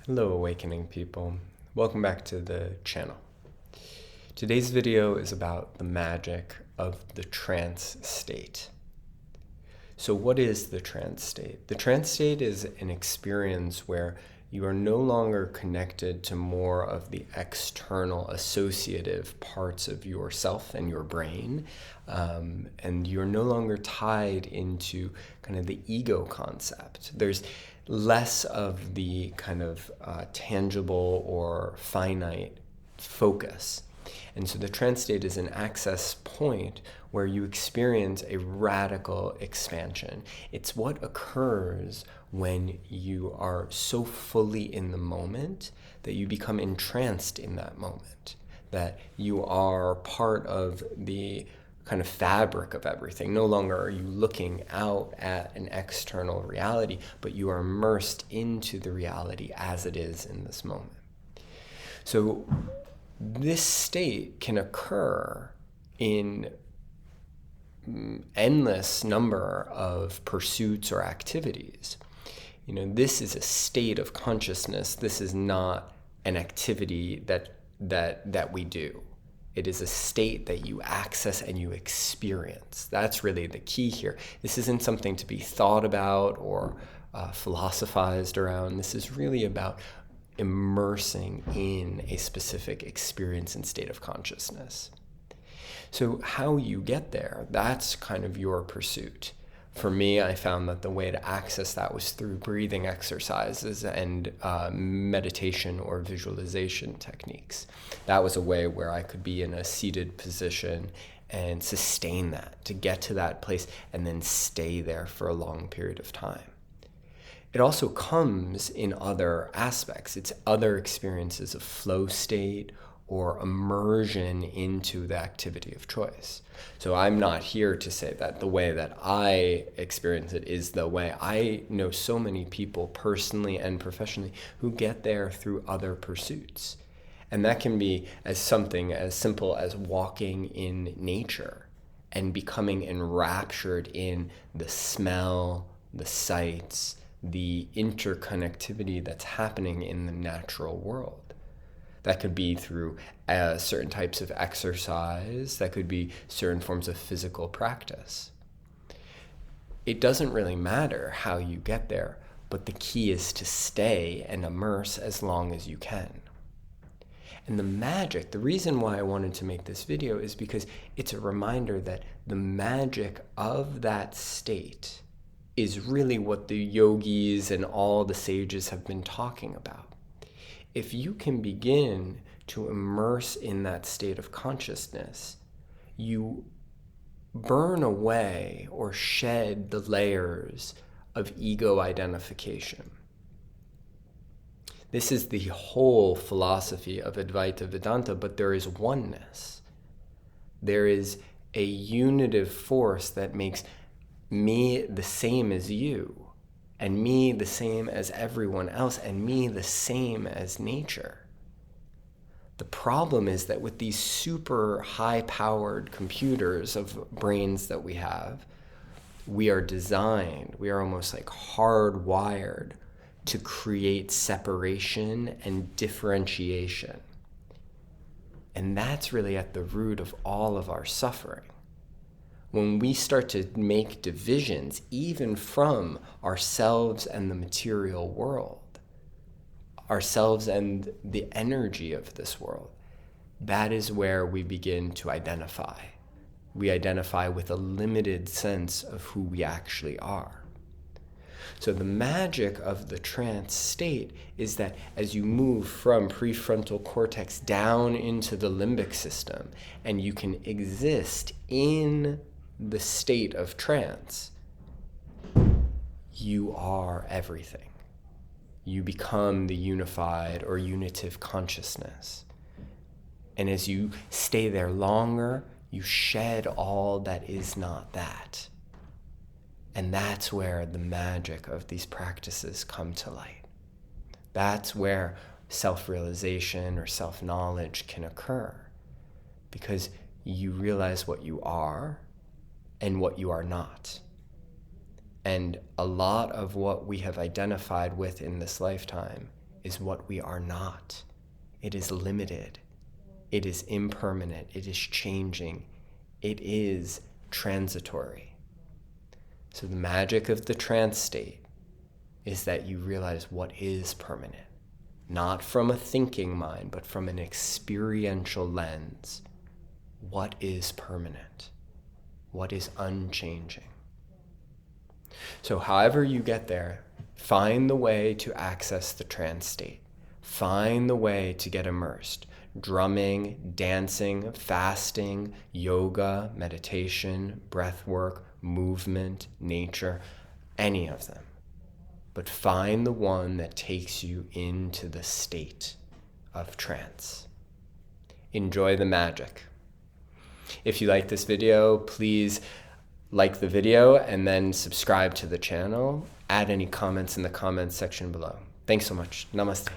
Hello, awakening people. Welcome back to the channel. Today's video is about the magic of the trance state. So what is the trance state? The trance state is an experience where you are no longer connected to more of the external associative parts of yourself and your brain, and you're no longer tied into kind of the ego concept. There's less of the kind of tangible or finite focus. And so the trance state is an access point where you experience a radical expansion. It's what occurs when you are so fully in the moment that you become entranced in that moment, that you are part of the kind of fabric of everything. No longer are you looking out at an external reality, but you are immersed into the reality as it is in this moment. So this state can occur in endless number of pursuits or activities. You know, this is a state of consciousness. This is not an activity that we do. It is a state that you access and you experience. That's really the key here. This isn't something to be thought about or philosophized around. This is really about immersing in a specific experience and state of consciousness. So how you get there, that's kind of your pursuit. For me, I found that the way to access that was through breathing exercises and meditation or visualization techniques. That was a way where I could be in a seated position and sustain that, to get to that place and then stay there for a long period of time. It also comes in other aspects. It's other experiences of flow state or immersion into the activity of choice. So I'm not here to say that the way that I experience it is the way. I know so many people personally and professionally who get there through other pursuits. And that can be as something as simple as walking in nature and becoming enraptured in the smell, the sights, the interconnectivity that's happening in the natural world. That could be through certain types of exercise. That could be certain forms of physical practice. It doesn't really matter how you get there, but the key is to stay and immerse as long as you can. And the magic, the reason why I wanted to make this video is because it's a reminder that the magic of that state is really what the yogis and all the sages have been talking about. If you can begin to immerse in that state of consciousness, you burn away or shed the layers of ego identification. This is the whole philosophy of Advaita Vedanta, but there is oneness. There is a unitive force that makes me the same as you, and me the same as everyone else, and me the same as nature. The problem is that with these super high-powered computers of brains that we have, we are designed, we are almost like hardwired to create separation and differentiation. And that's really at the root of all of our suffering. When we start to make divisions, even from ourselves and the material world, ourselves and the energy of this world, that is where we begin to identify. We identify with a limited sense of who we actually are. So the magic of the trance state is that as you move from prefrontal cortex down into the limbic system, and you can exist in the state of trance, you are everything. You become the unified or unitive consciousness. And as you stay there longer, you shed all that is not that. And that's where the magic of these practices come to light. That's where self-realization or self-knowledge can occur, because you realize what you are and what you are not. And a lot of what we have identified with in this lifetime is what we are not. It is limited. It is impermanent. It is changing. It is transitory. So the magic of the trance state is that you realize what is permanent, not from a thinking mind, but from an experiential lens. What is permanent? What is unchanging? So however you get there, find the way to access the trance state. Find the way to get immersed. Drumming, dancing, fasting, yoga, meditation, breath work, movement, nature, any of them. But find the one that takes you into the state of trance. Enjoy the magic. If you like this video, please like the video and then subscribe to the channel. Add any comments in the comments section below. Thanks so much. Namaste.